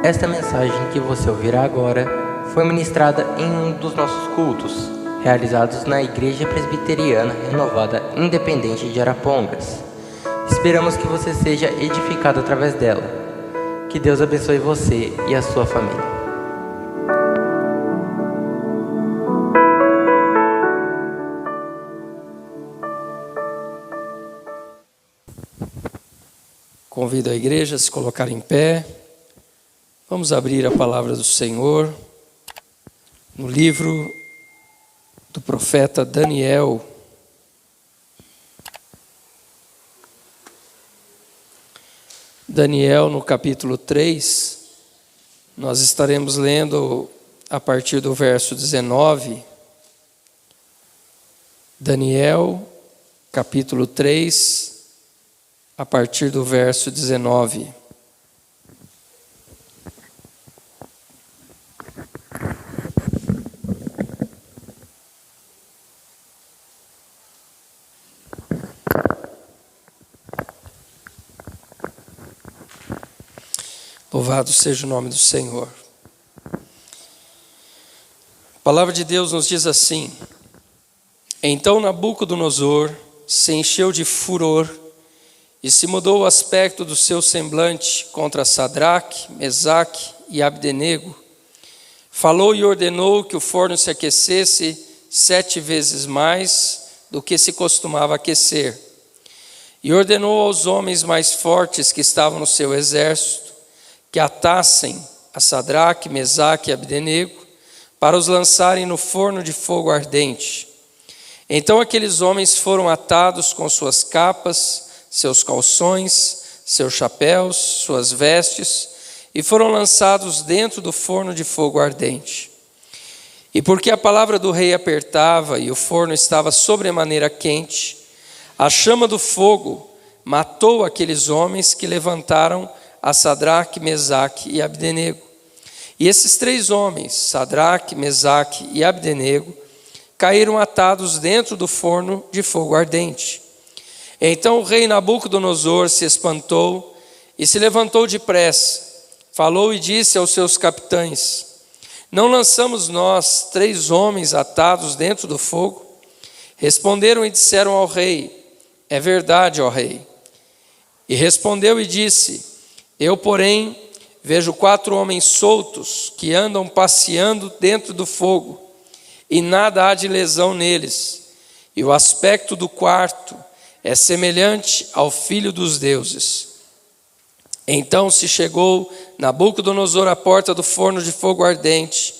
Esta mensagem que você ouvirá agora foi ministrada em um dos nossos cultos, realizados na Igreja Presbiteriana Renovada Independente de Arapongas. Esperamos que você seja edificado através dela. Que Deus abençoe você e a sua família. Convido a igreja a se colocar em pé. Vamos abrir a palavra do Senhor no livro do profeta Daniel. Daniel, no capítulo 3, nós estaremos lendo a partir do verso 19. Daniel, capítulo 3, a partir do verso 19. Louvado seja o nome do Senhor. A palavra de Deus nos diz assim: Então Nabucodonosor se encheu de furor e se mudou o aspecto do seu semblante contra Sadraque, Mesaque e Abdenego. Falou e ordenou que o forno se aquecesse 7 vezes mais do que se costumava aquecer. E ordenou aos homens mais fortes que estavam no seu exército que atassem a Sadraque, Mesaque e Abdenego para os lançarem no forno de fogo ardente. Então aqueles homens foram atados com suas capas, seus calções, seus chapéus, suas vestes, e foram lançados dentro do forno de fogo ardente. E porque a palavra do rei apertava e o forno estava sobremaneira quente, a chama do fogo matou aqueles homens que levantaram a Sadraque, Mesaque e Abdenego. E esses 3 homens, Sadraque, Mesaque e Abdenego, caíram atados dentro do forno de fogo ardente. Então o rei Nabucodonosor se espantou e se levantou depressa, falou e disse aos seus capitães: Não lançamos nós 3 homens atados dentro do fogo? Responderam e disseram ao rei: É verdade, ó rei. E respondeu e disse: Eu, porém, vejo 4 homens soltos que andam passeando dentro do fogo, e nada há de lesão neles, e o aspecto do quarto é semelhante ao filho dos deuses. Então se chegou Nabucodonosor à porta do forno de fogo ardente,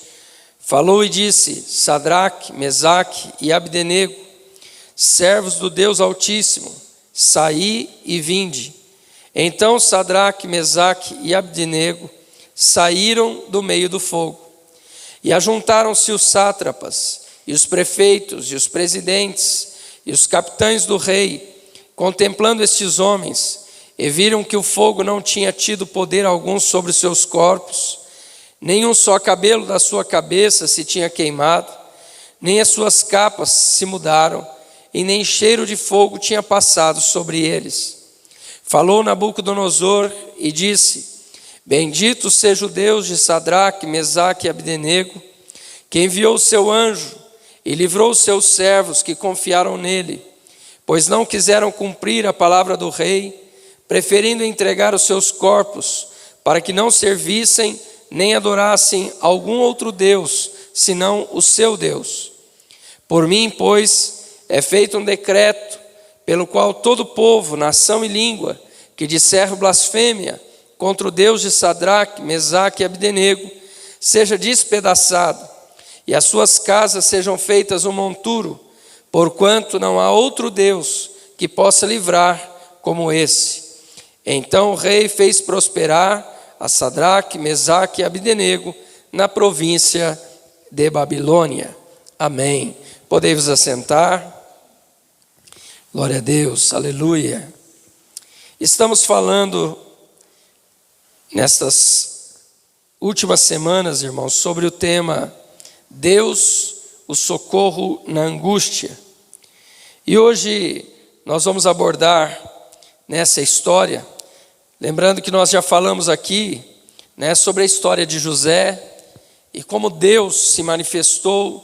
falou e disse: Sadraque, Mesaque e Abdenego, servos do Deus Altíssimo, saí e vinde. Então Sadraque, Mesaque e Abdenego saíram do meio do fogo. E ajuntaram-se os sátrapas, e os prefeitos, e os presidentes, e os capitães do rei, contemplando estes homens, e viram que o fogo não tinha tido poder algum sobre os seus corpos, nem um só cabelo da sua cabeça se tinha queimado, nem as suas capas se mudaram, e nem cheiro de fogo tinha passado sobre eles. Falou Nabucodonosor e disse: Bendito seja o Deus de Sadraque, Mesaque e Abdenego, que enviou o seu anjo e livrou os seus servos que confiaram nele, pois não quiseram cumprir a palavra do rei, preferindo entregar os seus corpos, para que não servissem nem adorassem algum outro Deus, senão o seu Deus. Por mim, pois, é feito um decreto, pelo qual todo povo, nação e língua, que disser blasfêmia contra o Deus de Sadraque, Mesaque e Abdenego, seja despedaçado, e as suas casas sejam feitas um monturo, porquanto não há outro Deus que possa livrar como esse. Então o rei fez prosperar a Sadraque, Mesaque e Abdenego na província de Babilônia. Amém. Podei-vos assentar. Glória a Deus, aleluia. Estamos falando nestas últimas semanas, irmãos, sobre o tema Deus, o socorro na angústia. E hoje nós vamos abordar nessa história, lembrando que nós já falamos aqui sobre a história de José e como Deus se manifestou,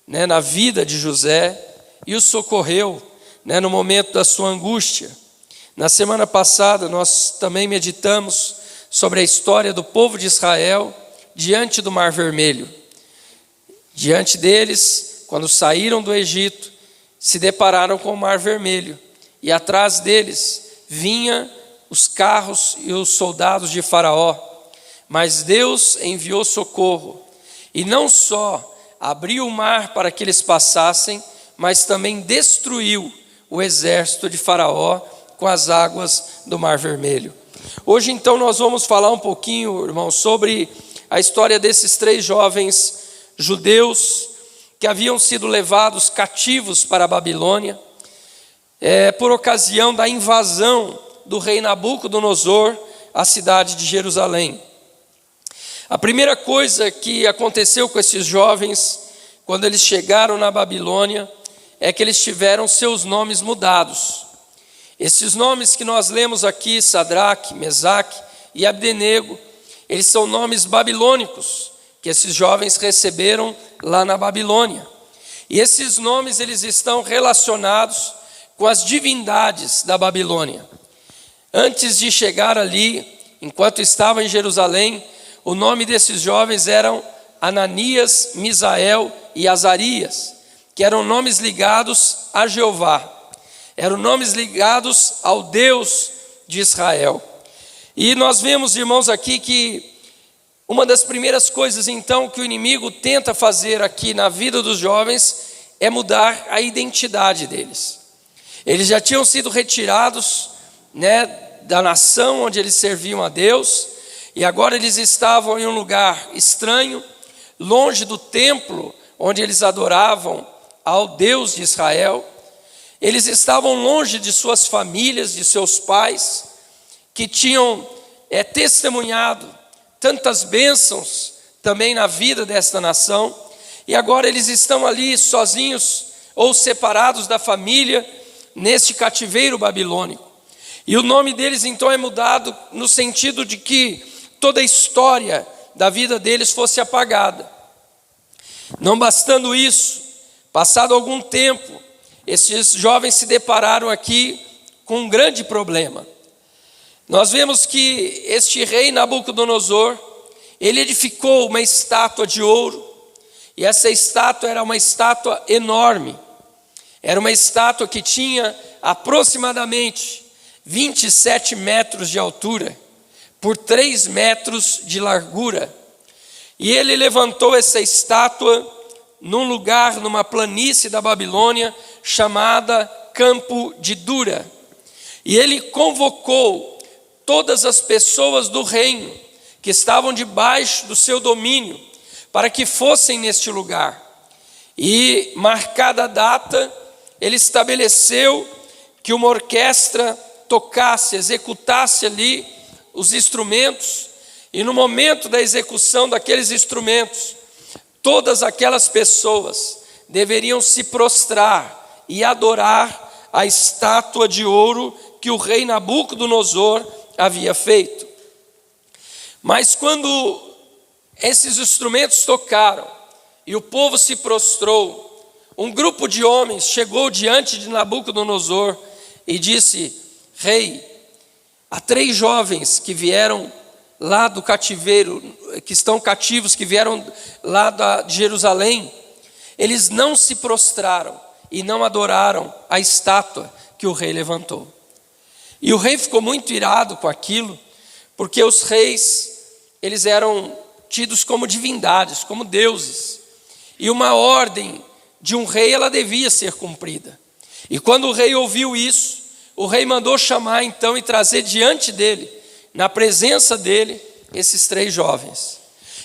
na vida de José e o socorreu, no momento da sua angústia. Na semana passada nós também meditamos sobre a história do povo de Israel diante do Mar Vermelho. Diante deles, quando saíram do Egito, se depararam com o Mar Vermelho, e atrás deles vinha os carros e os soldados de Faraó. Mas Deus enviou socorro, e não só abriu o mar para que eles passassem, mas também destruiu o exército de Faraó com as águas do Mar Vermelho. Hoje então nós vamos falar um pouquinho, irmãos, sobre a história desses 3 jovens judeus que haviam sido levados cativos para a Babilônia, por ocasião da invasão do rei Nabucodonosor à cidade de Jerusalém. A primeira coisa que aconteceu com esses jovens, quando eles chegaram na Babilônia, é que eles tiveram seus nomes mudados. Esses nomes que nós lemos aqui, Sadraque, Mesaque e Abdenego, eles são nomes babilônicos, que esses jovens receberam lá na Babilônia. E esses nomes, eles estão relacionados com as divindades da Babilônia. Antes de chegar ali, enquanto estavam em Jerusalém, o nome desses jovens eram Ananias, Misael e Azarias, que eram nomes ligados a Jeová. Eram nomes ligados ao Deus de Israel. E nós vemos, irmãos, aqui que uma das primeiras coisas, então, que o inimigo tenta fazer aqui na vida dos jovens é mudar a identidade deles. Eles já tinham sido retirados, da nação onde eles serviam a Deus, e agora eles estavam em um lugar estranho, longe do templo onde eles adoravam ao Deus de Israel. Eles estavam longe de suas famílias, de seus pais, que tinham testemunhado tantas bênçãos também na vida desta nação, e agora eles estão ali sozinhos ou separados da família neste cativeiro babilônico. E o nome deles então é mudado no sentido de que toda a história da vida deles fosse apagada. Não bastando isso, passado algum tempo, esses jovens se depararam aqui com um grande problema. Nós vemos que este rei Nabucodonosor, ele edificou uma estátua de ouro, e essa estátua era uma estátua enorme. Era uma estátua que tinha aproximadamente 27 metros de altura, por 3 metros de largura. E ele levantou essa estátua num lugar, numa planície da Babilônia, chamada Campo de Dura. E ele convocou todas as pessoas do reino que estavam debaixo do seu domínio para que fossem neste lugar. E marcada a data, ele estabeleceu que uma orquestra tocasse, executasse ali os instrumentos, e no momento da execução daqueles instrumentos, todas aquelas pessoas deveriam se prostrar e adorar a estátua de ouro que o rei Nabucodonosor havia feito. Mas quando esses instrumentos tocaram e o povo se prostrou, um grupo de homens chegou diante de Nabucodonosor e disse: Rei, há 3 jovens que vieram lá do cativeiro, que estão cativos, que vieram lá de Jerusalém. Eles não se prostraram e não adoraram a estátua que o rei levantou. E o rei ficou muito irado com aquilo, porque os reis, eles eram tidos como divindades, como deuses. E uma ordem de um rei, ela devia ser cumprida. E quando o rei ouviu isso, o rei mandou chamar então e trazer diante dele, na presença dele, esses 3 jovens.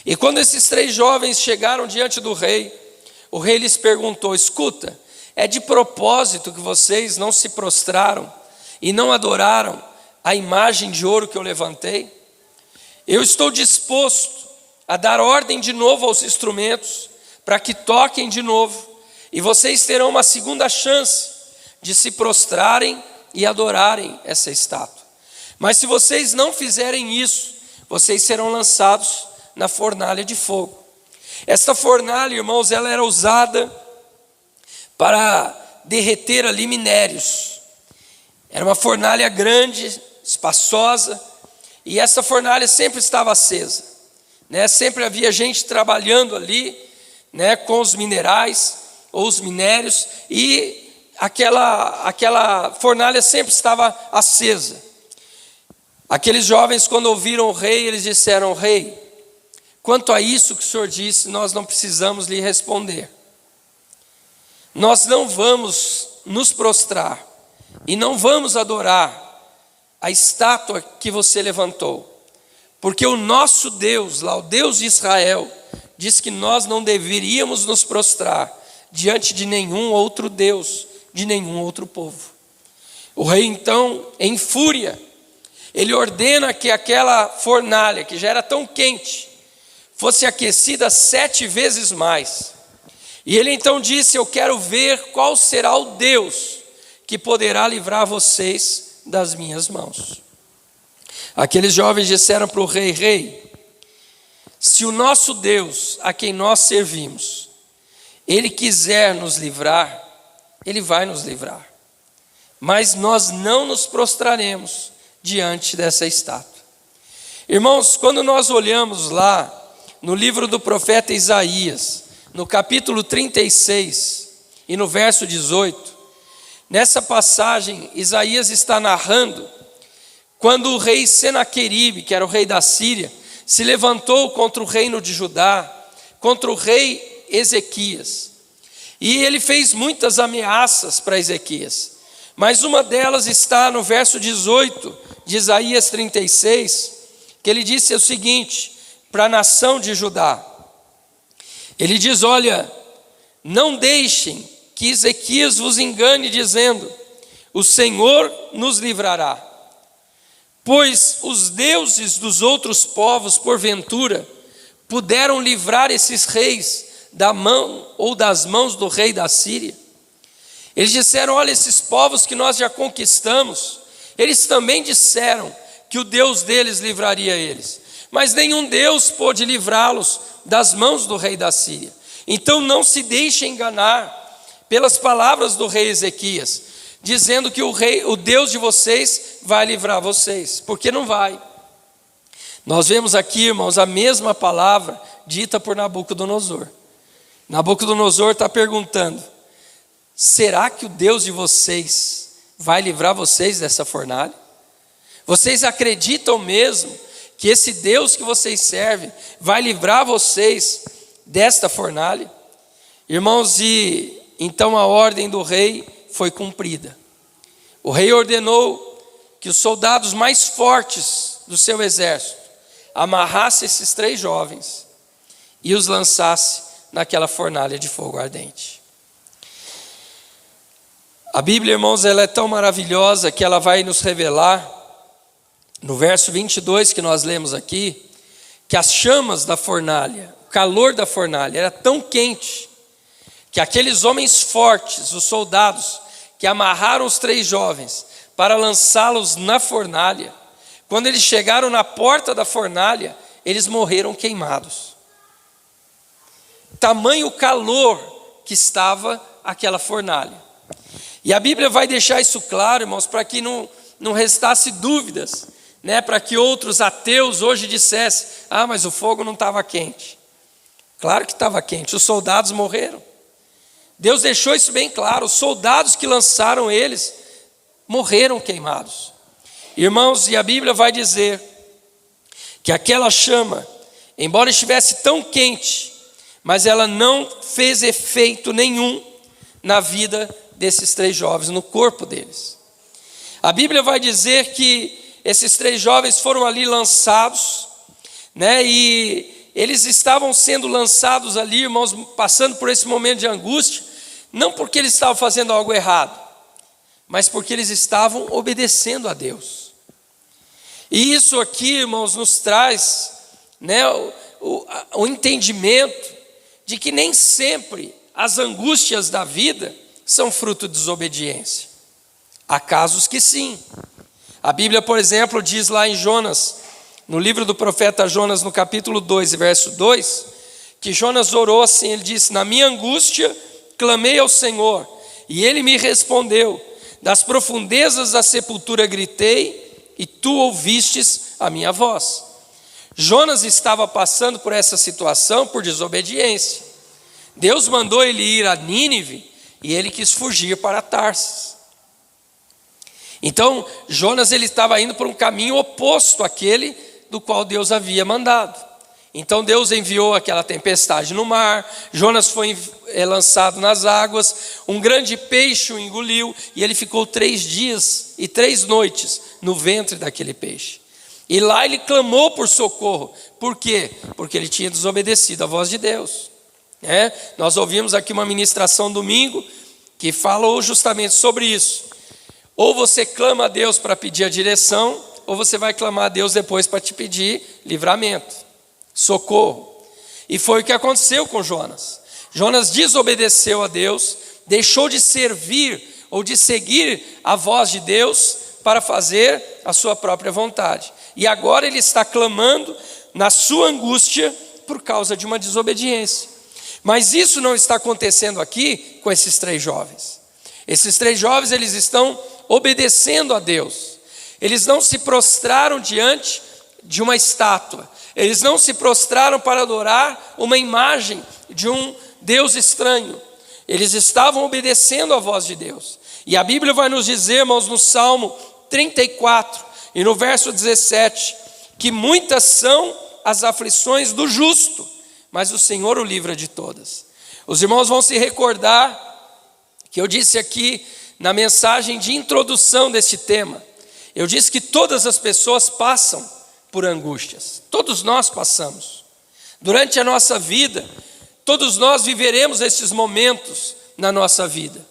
E quando esses 3 jovens chegaram diante do rei, o rei lhes perguntou: escuta, é de propósito que vocês não se prostraram e não adoraram a imagem de ouro que eu levantei? Eu estou disposto a dar ordem de novo aos instrumentos, para que toquem de novo, e vocês terão uma segunda chance de se prostrarem e adorarem essa estátua. Mas se vocês não fizerem isso, vocês serão lançados na fornalha de fogo. Esta fornalha, irmãos, ela era usada para derreter ali minérios. Era uma fornalha grande, espaçosa, e essa fornalha sempre estava acesa, né? Sempre havia gente trabalhando ali, né, com os minerais ou os minérios, e aquela fornalha sempre estava acesa. Aqueles jovens, quando ouviram o rei, eles disseram: rei, quanto a isso que o senhor disse, nós não precisamos lhe responder. Nós não vamos nos prostrar e não vamos adorar a estátua que você levantou, porque o nosso Deus, lá o Deus de Israel, diz que nós não deveríamos nos prostrar diante de nenhum outro Deus, de nenhum outro povo. O rei então, em fúria, ele ordena que aquela fornalha, que já era tão quente, fosse aquecida 7 vezes mais. E ele então disse: eu quero ver qual será o Deus que poderá livrar vocês das minhas mãos. Aqueles jovens disseram para o rei: rei, se o nosso Deus, a quem nós servimos, ele quiser nos livrar, ele vai nos livrar. Mas nós não nos prostraremos diante dessa estátua. Irmãos, quando nós olhamos lá no livro do profeta Isaías, no capítulo 36 e no verso 18, nessa passagem Isaías está narrando quando o rei Senaqueribe, que era o rei da Síria, se levantou contra o reino de Judá, contra o rei Ezequias. E ele fez muitas ameaças para Ezequias, mas uma delas está no verso 18 de Isaías 36, que ele disse o seguinte para a nação de Judá. Ele diz: olha, não deixem que Ezequias vos engane dizendo: o Senhor nos livrará. Pois os deuses dos outros povos, porventura, puderam livrar esses reis da mão ou das mãos do rei da Síria? Eles disseram: olha, esses povos que nós já conquistamos, eles também disseram que o Deus deles livraria eles, mas nenhum Deus pôde livrá-los das mãos do rei da Síria. Então não se deixe enganar pelas palavras do rei Ezequias, dizendo que o Deus de vocês vai livrar vocês, porque não vai. Nós vemos aqui, irmãos, a mesma palavra dita por Nabucodonosor. Nabucodonosor está perguntando: será que o Deus de vocês vai livrar vocês dessa fornalha? Vocês acreditam mesmo que esse Deus que vocês servem vai livrar vocês desta fornalha? Irmãos, e então a ordem do rei foi cumprida. O rei ordenou que os soldados mais fortes do seu exército amarrassem esses 3 jovens e os lançasse naquela fornalha de fogo ardente. A Bíblia, irmãos, ela é tão maravilhosa que ela vai nos revelar, no verso 22 que nós lemos aqui, que as chamas da fornalha, o calor da fornalha era tão quente, que aqueles homens fortes, os soldados, que amarraram os 3 jovens para lançá-los na fornalha, quando eles chegaram na porta da fornalha, eles morreram queimados. Tamanho calor que estava aquela fornalha. E a Bíblia vai deixar isso claro, irmãos, para que não restasse dúvidas, né? Para que outros ateus hoje dissessem: ah, mas o fogo não estava quente. Claro que estava quente, os soldados morreram. Deus deixou isso bem claro, os soldados que lançaram eles morreram queimados. Irmãos, e a Bíblia vai dizer que aquela chama, embora estivesse tão quente, mas ela não fez efeito nenhum na vida desses 3 jovens, no corpo deles. A Bíblia vai dizer que esses 3 jovens foram ali lançados, né? E eles estavam sendo lançados ali, irmãos, passando por esse momento de angústia, não porque eles estavam fazendo algo errado, mas porque eles estavam obedecendo a Deus. E isso aqui, irmãos, nos traz, né, o entendimento de que nem sempre as angústias da vida são fruto de desobediência. Há casos que sim. A Bíblia, por exemplo, diz lá em Jonas, no livro do profeta Jonas, no capítulo 2, verso 2, que Jonas orou assim, ele disse: na minha angústia clamei ao Senhor, e ele me respondeu, das profundezas da sepultura gritei, e tu ouvistes a minha voz. Jonas estava passando por essa situação por desobediência. Deus mandou ele ir a Nínive, e ele quis fugir para Tarsis. Então Jonas ele estava indo por um caminho oposto àquele do qual Deus havia mandado. Então Deus enviou aquela tempestade no mar, Jonas foi lançado nas águas, um grande peixe o engoliu, e ele ficou 3 dias e 3 noites no ventre daquele peixe. E lá ele clamou por socorro. Por quê? Porque ele tinha desobedecido a voz de Deus. Nós ouvimos aqui uma ministração domingo que falou justamente sobre isso. Ou você clama a Deus para pedir a direção, ou você vai clamar a Deus depois para te pedir livramento, socorro. E foi o que aconteceu com Jonas. Jonas desobedeceu a Deus, deixou de servir ou de seguir a voz de Deus para fazer a sua própria vontade. E agora ele está clamando na sua angústia por causa de uma desobediência. Mas isso não está acontecendo aqui com esses 3 jovens. Esses 3 jovens, eles estão obedecendo a Deus. Eles não se prostraram diante de uma estátua. Eles não se prostraram para adorar uma imagem de um Deus estranho. Eles estavam obedecendo a voz de Deus. E a Bíblia vai nos dizer, irmãos, no Salmo 34 e no verso 17, que muitas são as aflições do justo, mas o Senhor o livra de todas. Os irmãos vão se recordar que eu disse aqui na mensagem de introdução deste tema, eu disse que todas as pessoas passam por angústias, todos nós passamos. Durante a nossa vida, todos nós viveremos esses momentos na nossa vida.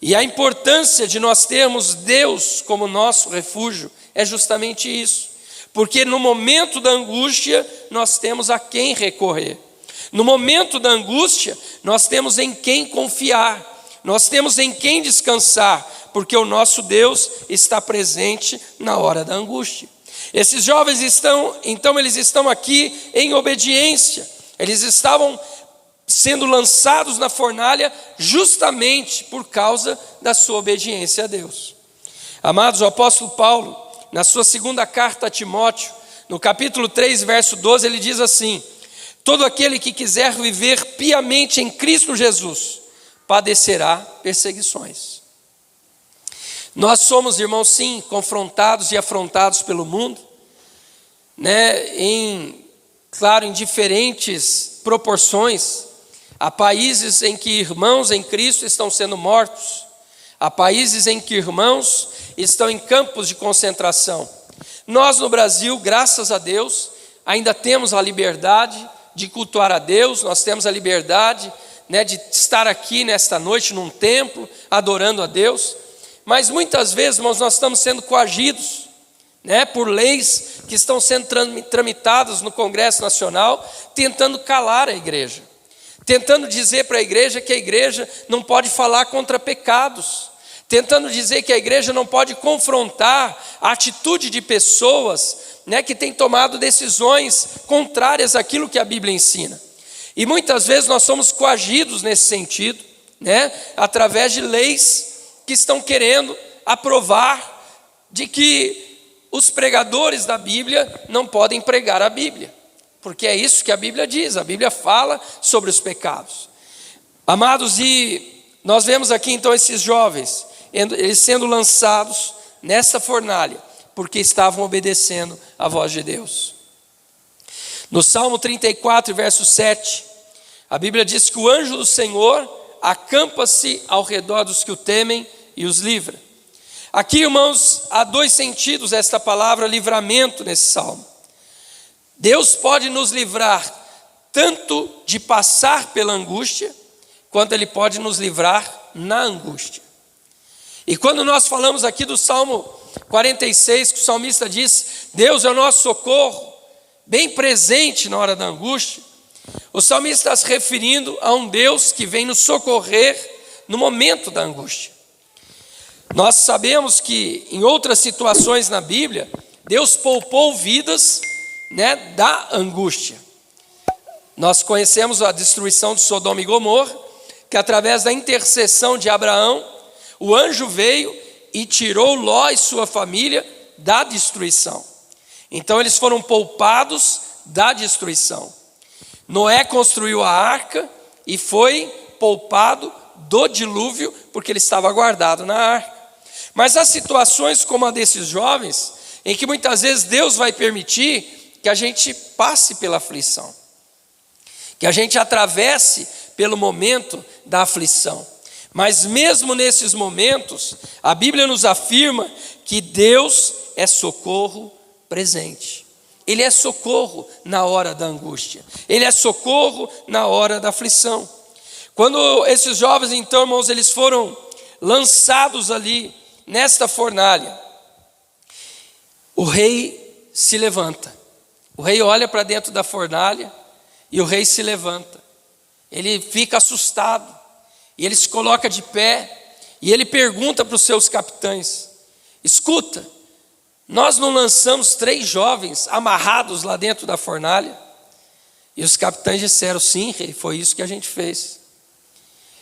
E a importância de nós termos Deus como nosso refúgio é justamente isso. Porque no momento da angústia, nós temos a quem recorrer. No momento da angústia, nós temos em quem confiar. Nós temos em quem descansar, porque o nosso Deus está presente na hora da angústia. Esses jovens eles estão aqui em obediência. Eles estavam sendo lançados na fornalha justamente por causa da sua obediência a Deus. Amados, o apóstolo Paulo, na sua 2ª carta a Timóteo, no capítulo 3, verso 12, ele diz assim: todo aquele que quiser viver piamente em Cristo Jesus, padecerá perseguições. Nós somos, irmãos, sim, confrontados e afrontados pelo mundo, em diferentes proporções. Há países em que irmãos em Cristo estão sendo mortos. Há países em que irmãos estão em campos de concentração. Nós no Brasil, graças a Deus, ainda temos a liberdade de cultuar a Deus. Nós temos a liberdade, de estar aqui nesta noite num templo, adorando a Deus. Mas muitas vezes, irmãos, nós estamos sendo coagidos, por leis que estão sendo tramitadas no Congresso Nacional, tentando calar a igreja. Tentando dizer para a igreja que a igreja não pode falar contra pecados, tentando dizer que a igreja não pode confrontar a atitude de pessoas, que têm tomado decisões contrárias àquilo que a Bíblia ensina. E muitas vezes nós somos coagidos nesse sentido, através de leis que estão querendo aprovar de que os pregadores da Bíblia não podem pregar a Bíblia. Porque é isso que a Bíblia diz, a Bíblia fala sobre os pecados. Amados, e nós vemos aqui então esses jovens, eles sendo lançados nessa fornalha, porque estavam obedecendo a voz de Deus. No Salmo 34, verso 7, a Bíblia diz que o anjo do Senhor acampa-se ao redor dos que o temem e os livra. Aqui, irmãos, há 2 sentidos esta palavra livramento nesse salmo. Deus pode nos livrar tanto de passar pela angústia, quanto Ele pode nos livrar na angústia. E quando nós falamos aqui do Salmo 46, que o salmista diz, Deus é o nosso socorro, bem presente na hora da angústia, o salmista está se referindo a um Deus que vem nos socorrer no momento da angústia. Nós sabemos que em outras situações na Bíblia, Deus poupou vidas né, da angústia. Nós conhecemos a destruição de Sodoma e Gomorra, que através da intercessão de Abraão, o anjo veio e tirou Ló e sua família da destruição. Então eles foram poupados da destruição. Noé construiu a arca e foi poupado do dilúvio, porque ele estava guardado na arca. Mas há situações como a desses jovens, em que muitas vezes Deus vai permitir que a gente passe pela aflição, que a gente atravesse pelo momento da aflição. Mas mesmo nesses momentos, a Bíblia nos afirma que Deus é socorro presente. Ele é socorro na hora da angústia. Ele é socorro na hora da aflição. Quando esses jovens, então, irmãos, eles foram lançados ali nesta fornalha, o rei se levanta. O rei olha para dentro da fornalha e o rei se levanta. Ele fica assustado e ele se coloca de pé e ele pergunta para os seus capitães: escuta, nós não lançamos 3 jovens amarrados lá dentro da fornalha? E os capitães disseram: sim, rei, foi isso que a gente fez.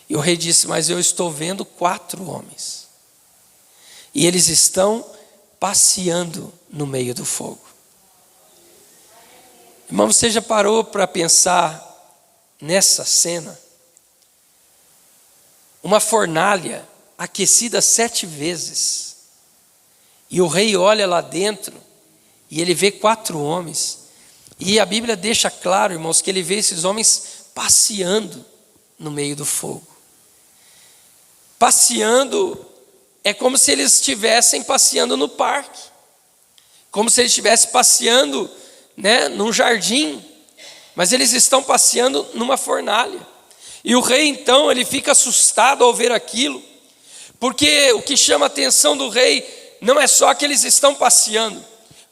E o rei disse: mas eu estou vendo 4 homens e eles estão passeando no meio do fogo. Irmão, você já parou para pensar nessa cena? Uma fornalha aquecida 7 vezes. E o rei olha lá dentro e ele vê 4 homens. E a Bíblia deixa claro, irmãos, que ele vê esses homens passeando no meio do fogo. Passeando é como se eles estivessem passeando no parque. Como se eles estivessem passeando, né, num jardim. Mas eles estão passeando numa fornalha. E o rei, então, ele fica assustado ao ver aquilo. Porque o que chama a atenção do rei não é só que eles estão passeando,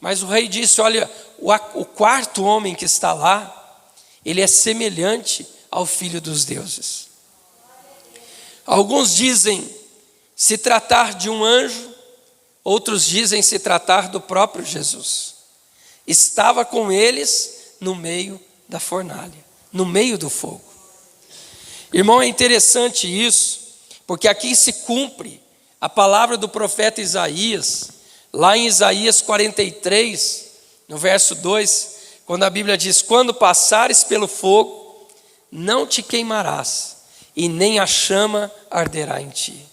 mas o rei disse: olha, o 4º homem que está lá, ele é semelhante ao Filho dos deuses. Alguns dizem se tratar de um anjo, outros dizem se tratar do próprio Jesus. Estava com eles no meio da fornalha, no meio do fogo. Irmão, é interessante isso, porque aqui se cumpre a palavra do profeta Isaías, lá em Isaías 43, no verso 2, quando a Bíblia diz: quando passares pelo fogo, não te queimarás, e nem a chama arderá em ti.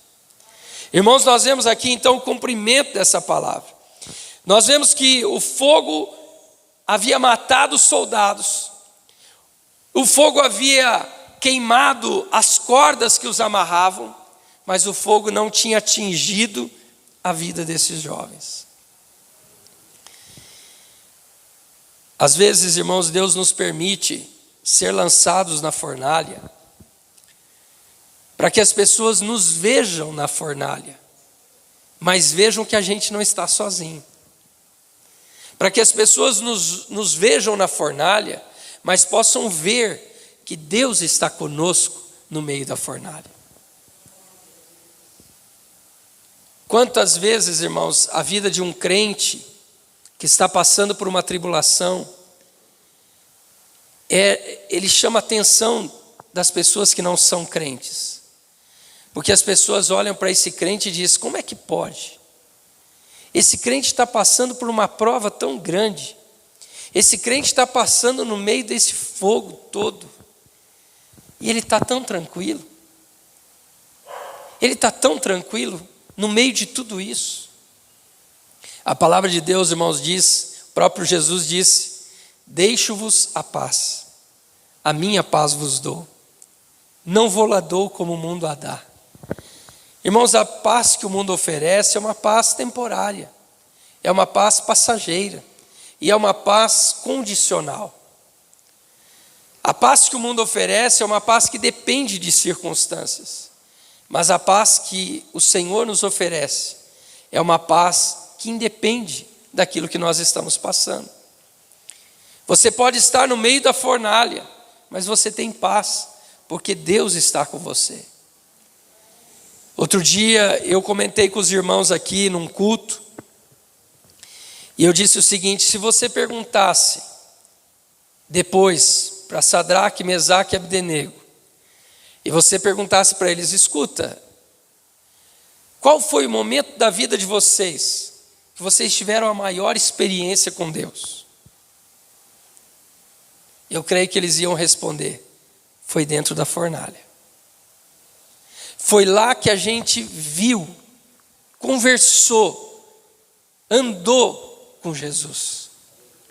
Irmãos, nós vemos aqui então o cumprimento dessa palavra. Nós vemos que o fogo havia matado os soldados, o fogo havia queimado as cordas que os amarravam, mas o fogo não tinha atingido a vida desses jovens. Às vezes, irmãos, Deus nos permite ser lançados na fornalha, para que as pessoas nos vejam na fornalha, mas vejam que a gente não está sozinho. Para que as pessoas nos vejam na fornalha, mas possam ver que Deus está conosco no meio da fornalha. Quantas vezes, irmãos, a vida de um crente que está passando por uma tribulação, ele chama a atenção das pessoas que não são crentes. Porque as pessoas olham para esse crente e dizem: como é que pode? Esse crente está passando por uma prova tão grande. Esse crente está passando no meio desse fogo todo. E ele está tão tranquilo. Ele está tão tranquilo no meio de tudo isso. A palavra de Deus, irmãos, diz, o próprio Jesus disse: deixo-vos a paz, a minha paz vos dou, não vou lá dou como o mundo a dá. Irmãos, a paz que o mundo oferece é uma paz temporária, é uma paz passageira e é uma paz condicional. A paz que o mundo oferece é uma paz que depende de circunstâncias, mas a paz que o Senhor nos oferece é uma paz que independe daquilo que nós estamos passando. Você pode estar no meio da fornalha, mas você tem paz, porque Deus está com você. Outro dia eu comentei com os irmãos aqui num culto, e eu disse o seguinte: se você perguntasse depois para Sadraque, Mesaque e Abdenego, e você perguntasse para eles: escuta, qual foi o momento da vida de vocês que vocês tiveram a maior experiência com Deus? Eu creio que eles iam responder: foi dentro da fornalha. Foi lá que a gente viu, conversou, andou com Jesus.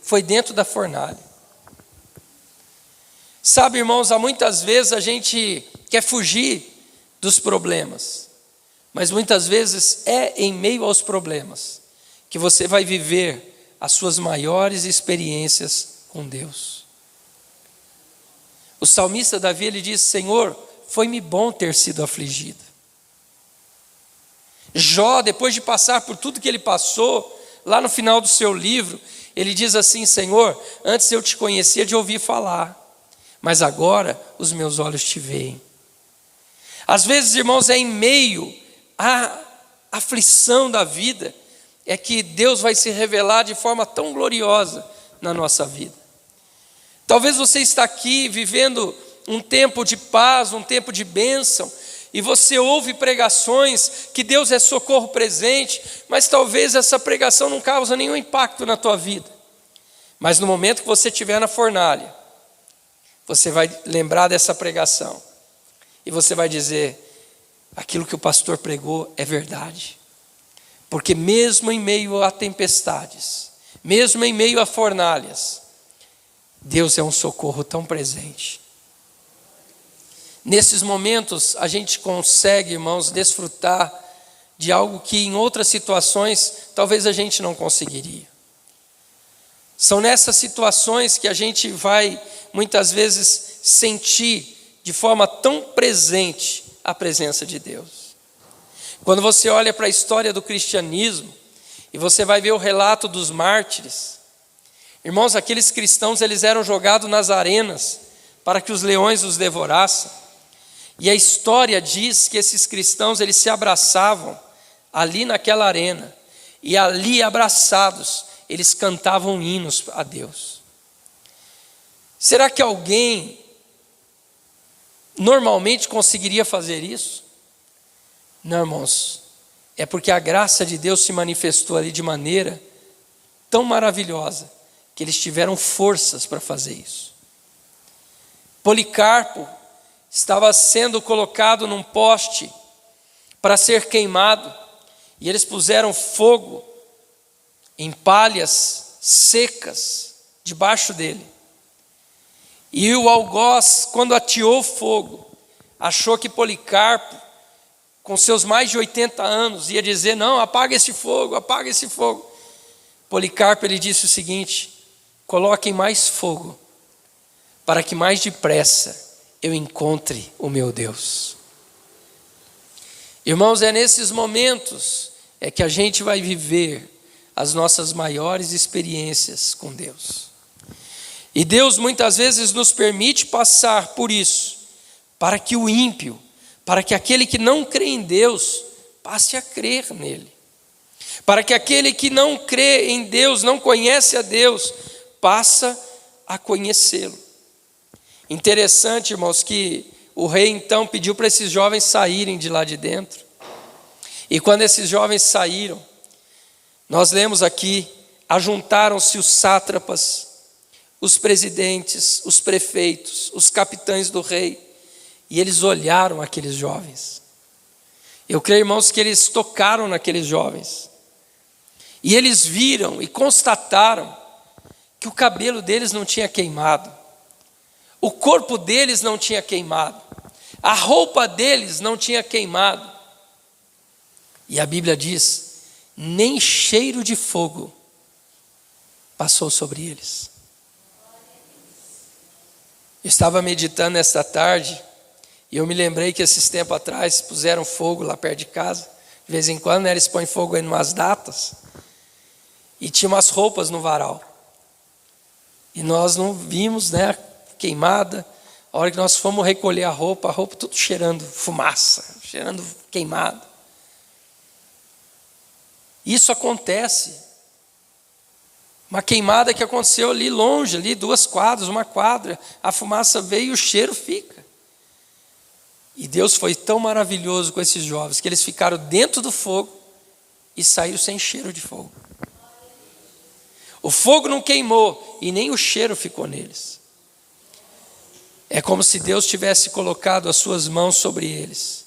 Foi dentro da fornalha. Sabe, irmãos, há muitas vezes a gente quer fugir dos problemas, mas muitas vezes é em meio aos problemas que você vai viver as suas maiores experiências com Deus. O salmista Davi, ele diz: Senhor, foi-me bom ter sido afligido. Jó, depois de passar por tudo que ele passou, lá no final do seu livro, ele diz assim: Senhor, antes eu te conhecia de ouvir falar, mas agora os meus olhos te veem. Às vezes, irmãos, é em meio à aflição da vida é que Deus vai se revelar de forma tão gloriosa na nossa vida. Talvez você está aqui vivendo um tempo de paz, um tempo de bênção, e você ouve pregações que Deus é socorro presente, mas talvez essa pregação não cause nenhum impacto na tua vida. Mas no momento que você estiver na fornalha, você vai lembrar dessa pregação, e você vai dizer: aquilo que o pastor pregou é verdade. Porque mesmo em meio a tempestades, mesmo em meio a fornalhas, Deus é um socorro tão presente. Nesses momentos a gente consegue, irmãos, desfrutar de algo que em outras situações talvez a gente não conseguiria. São nessas situações que a gente vai muitas vezes sentir de forma tão presente a presença de Deus. Quando você olha para a história do cristianismo e você vai ver o relato dos mártires, irmãos, aqueles cristãos, eles eram jogados nas arenas para que os leões os devorassem. E a história diz que esses cristãos, eles se abraçavam ali naquela arena, e ali abraçados, eles cantavam hinos a Deus. Será que alguém normalmente conseguiria fazer isso? Não, irmãos, é porque a graça de Deus se manifestou ali de maneira tão maravilhosa, que eles tiveram forças para fazer isso. Policarpo estava sendo colocado num poste para ser queimado, e eles puseram fogo em palhas secas debaixo dele. E o algoz, quando ateou fogo, achou que Policarpo, com seus mais de 80 anos, ia dizer: não, apaga esse fogo, apaga esse fogo. Policarpo, ele disse o seguinte: coloquem mais fogo, para que mais depressa eu encontre o meu Deus. Irmãos, é nesses momentos é que a gente vai viver as nossas maiores experiências com Deus. E Deus muitas vezes nos permite passar por isso, para que o ímpio, para que aquele que não crê em Deus, passe a crer nele. Para que aquele que não crê em Deus, não conhece a Deus, passa a conhecê-lo. Interessante, irmãos, que o rei então pediu para esses jovens saírem de lá de dentro. E quando esses jovens saíram, nós lemos aqui: ajuntaram-se os sátrapas, os presidentes, os prefeitos, os capitães do rei, e eles olharam aqueles jovens. Eu creio, irmãos, que eles tocaram naqueles jovens, e eles viram e constataram que o cabelo deles não tinha queimado, o corpo deles não tinha queimado, a roupa deles não tinha queimado. E a Bíblia diz: nem cheiro de fogo passou sobre eles. Eu estava meditando esta tarde, e eu me lembrei que esses tempos atrás puseram fogo lá perto de casa. De vez em quando, né, eles põem fogo aí em umas datas, e tinha umas roupas no varal. E nós não vimos, né, queimada. A hora que nós fomos recolher a roupa tudo cheirando fumaça, cheirando queimado. Isso acontece. Uma queimada que aconteceu ali longe, ali 2 quadras, 1 quadra. A fumaça veio e o cheiro fica. E Deus foi tão maravilhoso com esses jovens que eles ficaram dentro do fogo e saíram sem cheiro de fogo. O fogo não queimou e nem o cheiro ficou neles. É como se Deus tivesse colocado as suas mãos sobre eles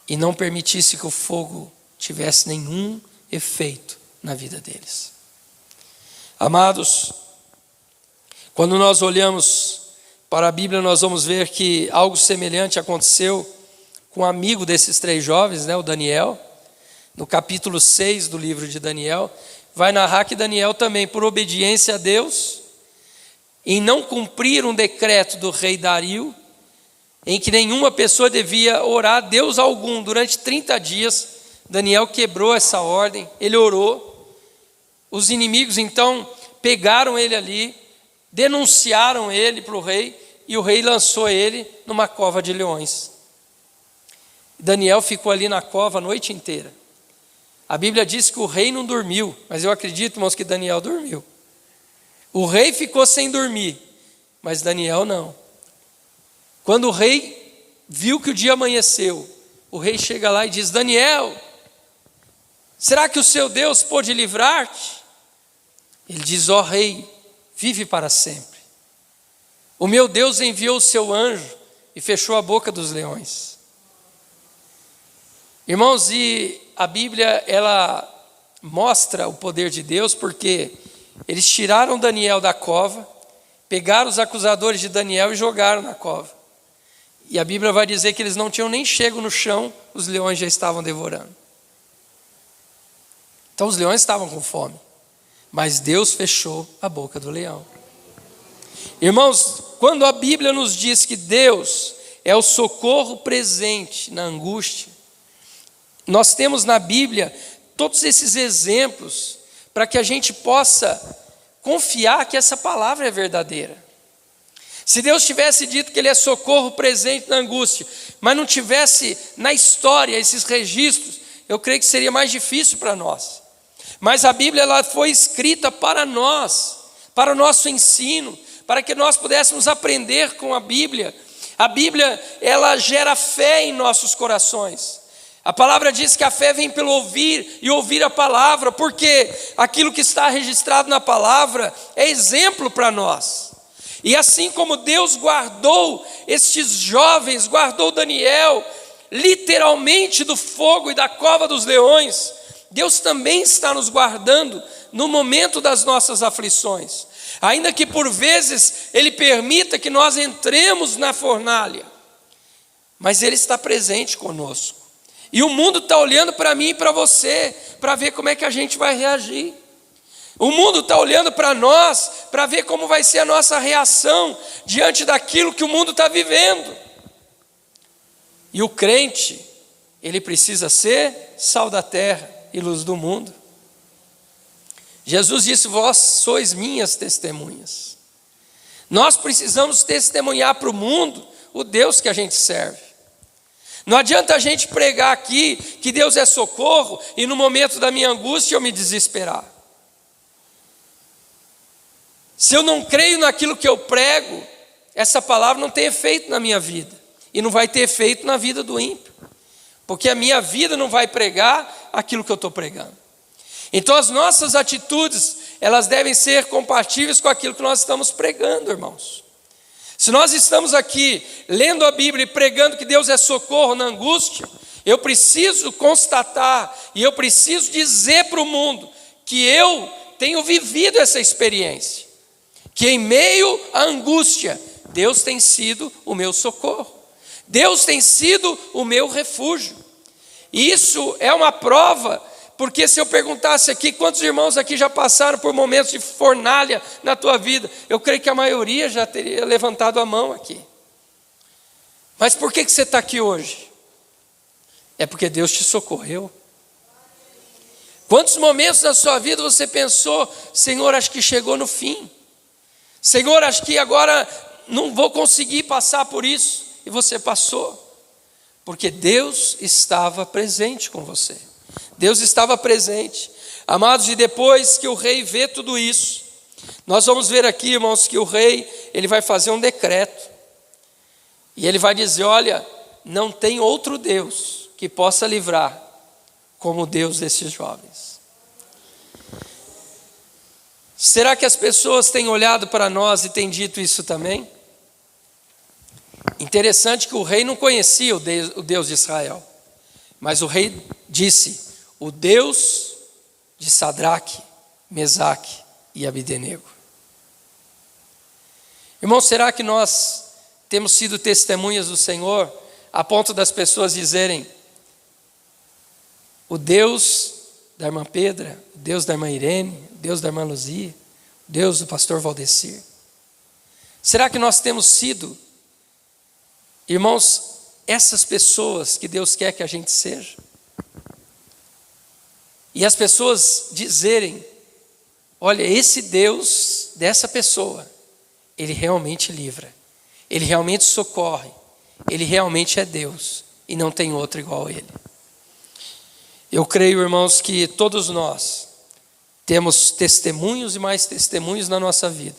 e não permitisse que o fogo tivesse nenhum efeito na vida deles. Amados, quando nós olhamos para a Bíblia, nós vamos ver que algo semelhante aconteceu com um amigo desses 3 jovens, o Daniel. No capítulo 6 do livro de Daniel, vai narrar que Daniel também, por obediência a Deus, em não cumprir um decreto do rei Dario, em que nenhuma pessoa devia orar a Deus algum durante 30 dias, Daniel quebrou essa ordem, ele orou. Os inimigos então pegaram ele ali, denunciaram ele para o rei, e o rei lançou ele numa cova de leões. Daniel ficou ali na cova a noite inteira. A Bíblia diz que o rei não dormiu, mas eu acredito, irmãos, que Daniel dormiu. O rei ficou sem dormir, mas Daniel não. Quando o rei viu que o dia amanheceu, o rei chega lá e diz: Daniel, será que o seu Deus pôde livrar-te? Ele diz: ó rei, vive para sempre. O meu Deus enviou o seu anjo e fechou a boca dos leões. Irmãos, e a Bíblia, ela mostra o poder de Deus, porque eles tiraram Daniel da cova, pegaram os acusadores de Daniel e jogaram na cova. E a Bíblia vai dizer que eles não tinham nem chego no chão, os leões já estavam devorando. Então os leões estavam com fome, mas Deus fechou a boca do leão. Irmãos, quando a Bíblia nos diz que Deus é o socorro presente na angústia, nós temos na Bíblia todos esses exemplos para que a gente possa confiar que essa palavra é verdadeira. Se Deus tivesse dito que Ele é socorro presente na angústia, mas não tivesse na história esses registros, eu creio que seria mais difícil para nós. Mas a Bíblia, ela foi escrita para nós, para o nosso ensino, para que nós pudéssemos aprender com a Bíblia. A Bíblia, ela gera fé em nossos corações. A palavra diz que a fé vem pelo ouvir e ouvir a palavra, porque aquilo que está registrado na palavra é exemplo para nós. E assim como Deus guardou estes jovens, guardou Daniel, literalmente do fogo e da cova dos leões, Deus também está nos guardando no momento das nossas aflições. Ainda que por vezes Ele permita que nós entremos na fornalha, mas Ele está presente conosco. E o mundo está olhando para mim e para você, para ver como é que a gente vai reagir. O mundo está olhando para nós, para ver como vai ser a nossa reação diante daquilo que o mundo está vivendo. E o crente, ele precisa ser sal da terra e luz do mundo. Jesus disse: vós sois minhas testemunhas. Nós precisamos testemunhar para o mundo o Deus que a gente serve. Não adianta a gente pregar aqui que Deus é socorro e no momento da minha angústia eu me desesperar. Se eu não creio naquilo que eu prego, essa palavra não tem efeito na minha vida. E não vai ter efeito na vida do ímpio. Porque a minha vida não vai pregar aquilo que eu estou pregando. Então as nossas atitudes, elas devem ser compatíveis com aquilo que nós estamos pregando, irmãos. Se nós estamos aqui lendo a Bíblia e pregando que Deus é socorro na angústia, eu preciso constatar e eu preciso dizer para o mundo que eu tenho vivido essa experiência. Que em meio à angústia, Deus tem sido o meu socorro. Deus tem sido o meu refúgio. E isso é uma prova, porque se eu perguntasse aqui, quantos irmãos aqui já passaram por momentos de fornalha na tua vida? Eu creio que a maioria já teria levantado a mão aqui. Mas por que você está aqui hoje? É porque Deus te socorreu. Quantos momentos na sua vida você pensou: Senhor, acho que chegou no fim. Senhor, acho que agora não vou conseguir passar por isso. E você passou. Porque Deus estava presente com você. Deus estava presente. Amados, e depois que o rei vê tudo isso, nós vamos ver aqui, irmãos, que o rei, ele vai fazer um decreto. E ele vai dizer, olha, não tem outro Deus que possa livrar como o Deus desses jovens. Será que as pessoas têm olhado para nós e têm dito isso também? Interessante que o rei não conhecia o Deus de Israel, mas o rei disse, o Deus de Sadraque, Mesaque e Abdenego. Irmão, será que nós temos sido testemunhas do Senhor a ponto das pessoas dizerem, o Deus da irmã Pedra, o Deus da irmã Irene, o Deus da irmã Luzia, o Deus do pastor Valdecir? Será que nós temos sido, irmãos, essas pessoas que Deus quer que a gente seja? E as pessoas dizerem, olha, esse Deus dessa pessoa, ele realmente livra, ele realmente socorre, ele realmente é Deus e não tem outro igual a ele. Eu creio, irmãos, que todos nós temos testemunhos e mais testemunhos na nossa vida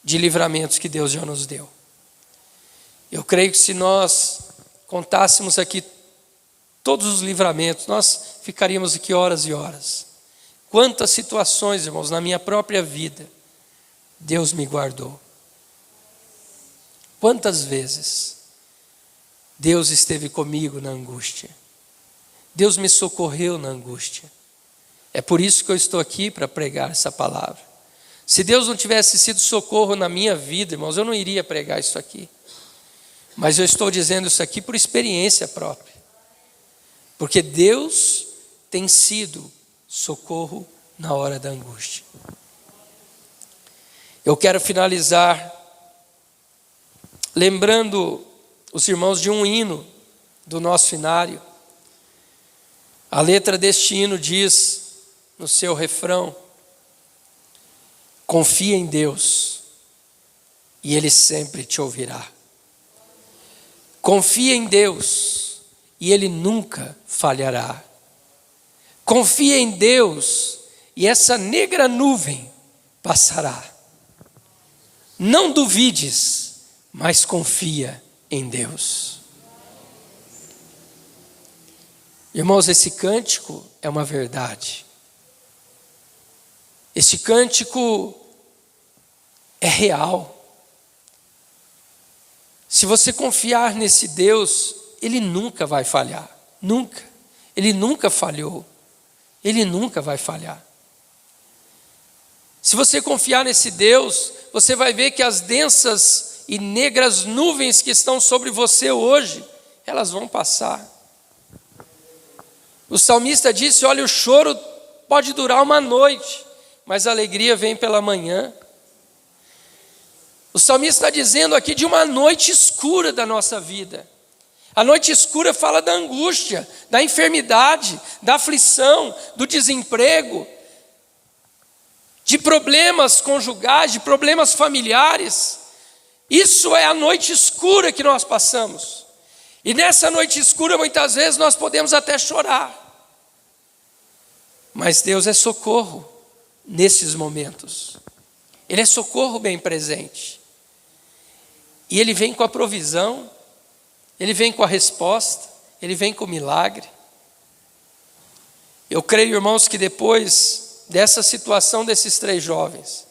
de livramentos que Deus já nos deu. Eu creio que se nós contássemos aqui todos os livramentos, nós ficaríamos aqui horas e horas. Quantas situações, irmãos, na minha própria vida, Deus me guardou. Quantas vezes Deus esteve comigo na angústia. Deus me socorreu na angústia. É por isso que eu estou aqui para pregar essa palavra. Se Deus não tivesse sido socorro na minha vida, irmãos, eu não iria pregar isso aqui. Mas eu estou dizendo isso aqui por experiência própria. Porque Deus tem sido socorro na hora da angústia. Eu quero finalizar lembrando os irmãos de um hino do nosso inário. A letra deste hino diz no seu refrão, confia em Deus e Ele sempre te ouvirá. Confia em Deus e Ele nunca falhará. Confia em Deus e essa negra nuvem passará. Não duvides, mas confia em Deus. Irmãos, esse cântico é uma verdade. Esse cântico é real. Se você confiar nesse Deus, Ele nunca vai falhar. Nunca. Ele nunca falhou. Ele nunca vai falhar. Se você confiar nesse Deus, você vai ver que as densas e negras nuvens que estão sobre você hoje, elas vão passar. O salmista disse, olha, o choro pode durar uma noite, mas a alegria vem pela manhã. O salmista está dizendo aqui de uma noite escura da nossa vida. A noite escura fala da angústia, da enfermidade, da aflição, do desemprego, de problemas conjugais, de problemas familiares. Isso é a noite escura que nós passamos. E nessa noite escura, muitas vezes, nós podemos até chorar. Mas Deus é socorro nesses momentos. Ele é socorro bem presente. E Ele vem com a provisão, Ele vem com a resposta, Ele vem com o milagre. Eu creio, irmãos, que depois dessa situação desses 3 jovens,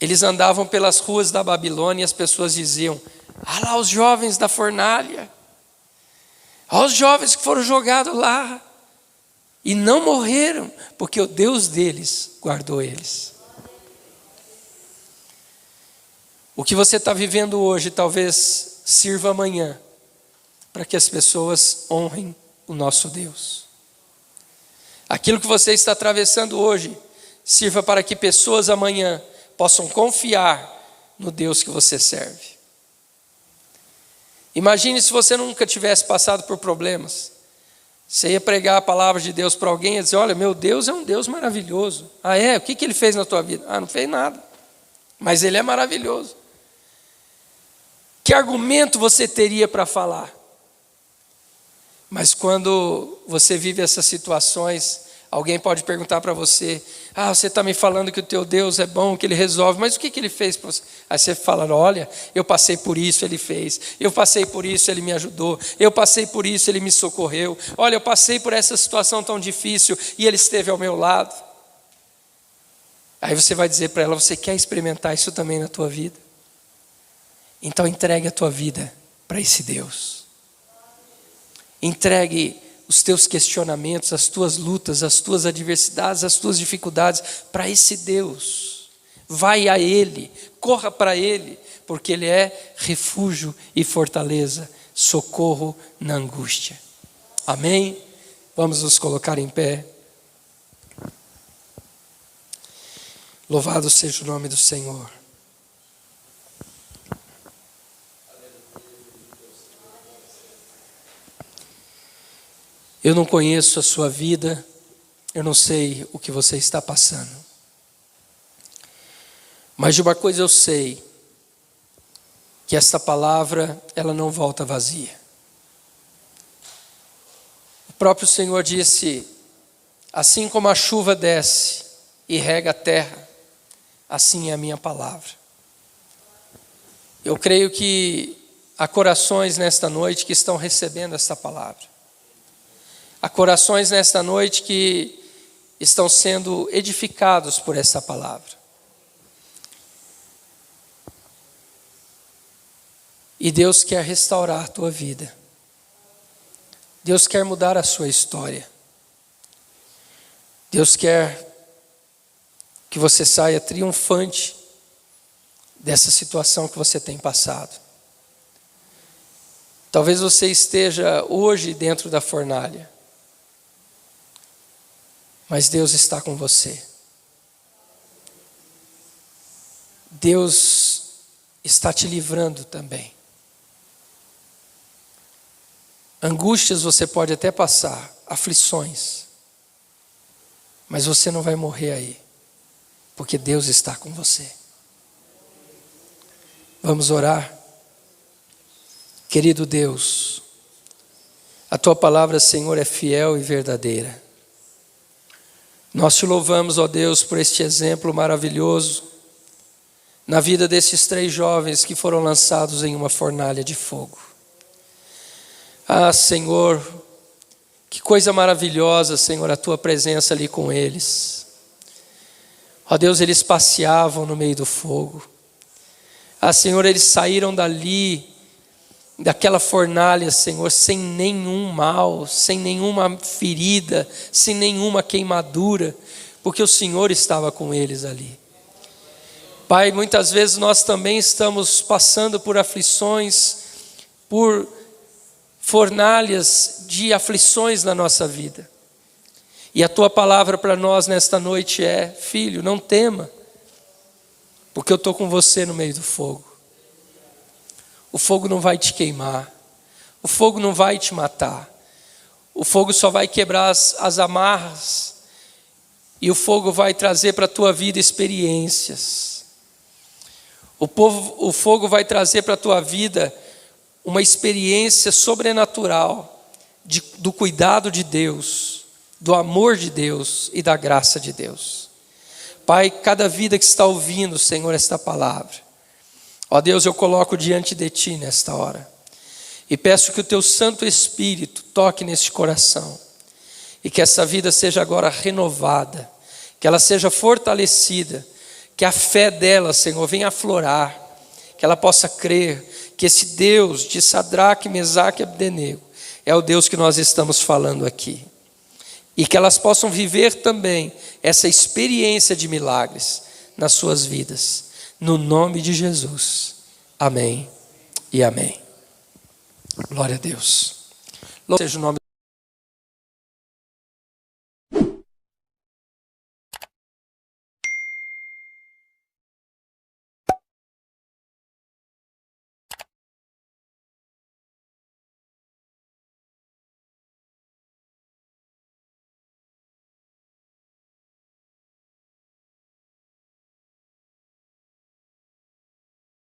eles andavam pelas ruas da Babilônia e as pessoas diziam, ah lá os jovens da fornalha, olha os jovens que foram jogados lá, e não morreram, porque o Deus deles guardou eles. O que você está vivendo hoje talvez sirva amanhã para que as pessoas honrem o nosso Deus. Aquilo que você está atravessando hoje sirva para que pessoas amanhã possam confiar no Deus que você serve. Imagine se você nunca tivesse passado por problemas. Você ia pregar a palavra de Deus para alguém e dizer, olha, meu Deus é um Deus maravilhoso. Ah é? O que Ele fez na tua vida? Ah, não fez nada. Mas Ele é maravilhoso. Que argumento você teria para falar? Mas quando você vive essas situações, Alguém pode perguntar para você: você está me falando que o teu Deus é bom, que Ele resolve, mas o que Ele fez para você? Aí você fala: olha, eu passei por isso, Ele fez. Eu passei por isso, Ele me ajudou. Eu passei por isso, Ele me socorreu. Olha, eu passei por essa situação tão difícil e Ele esteve ao meu lado. Aí você vai dizer para ela: você quer experimentar isso também na tua vida? Então entregue a tua vida para esse Deus. Entregue os teus questionamentos, as tuas lutas, as tuas adversidades, as tuas dificuldades para esse Deus. Vai a Ele, corra para Ele, porque Ele é refúgio e fortaleza, socorro na angústia. Amém? Vamos nos colocar em pé. Louvado seja o nome do Senhor. Eu não conheço a sua vida, eu não sei o que você está passando. Mas de uma coisa eu sei, que esta palavra, ela não volta vazia. O próprio Senhor disse: assim como a chuva desce e rega a terra, assim é a minha palavra. Eu creio que há corações nesta noite que estão recebendo esta palavra. Há corações nesta noite que estão sendo edificados por essa palavra. E Deus quer restaurar a tua vida. Deus quer mudar a sua história. Deus quer que você saia triunfante dessa situação que você tem passado. Talvez você esteja hoje dentro da fornalha. Mas Deus está com você. Deus está te livrando também. Angústias você pode até passar, aflições, mas você não vai morrer aí, porque Deus está com você. Vamos orar? Querido Deus, a Tua palavra, Senhor, é fiel e verdadeira. Nós te louvamos, ó Deus, por este exemplo maravilhoso na vida desses 3 jovens que foram lançados em uma fornalha de fogo. Senhor, que coisa maravilhosa, Senhor, a Tua presença ali com eles. Ó Deus, eles passeavam no meio do fogo. Senhor, eles saíram daquela fornalha, Senhor, sem nenhum mal, sem nenhuma ferida, sem nenhuma queimadura, porque o Senhor estava com eles ali. Pai, muitas vezes nós também estamos passando por aflições, por fornalhas de aflições na nossa vida. E a Tua palavra para nós nesta noite é: filho, não tema, porque eu estou com você no meio do fogo. O fogo não vai te queimar, o fogo não vai te matar, o fogo só vai quebrar as amarras, e o fogo vai trazer para a tua vida experiências. O fogo vai trazer para a tua vida uma experiência sobrenatural do cuidado de Deus, do amor de Deus e da graça de Deus. Pai, cada vida que está ouvindo, Senhor, esta palavra, ó Deus, eu coloco diante de Ti nesta hora e peço que o Teu Santo Espírito toque neste coração e que essa vida seja agora renovada, que ela seja fortalecida, que a fé dela, Senhor, venha aflorar, que ela possa crer que esse Deus de Sadraque, Mesaque e Abdenego é o Deus que nós estamos falando aqui, e que elas possam viver também essa experiência de milagres nas suas vidas. No nome de Jesus. Amém e amém. Glória a Deus. Louvado seja o nome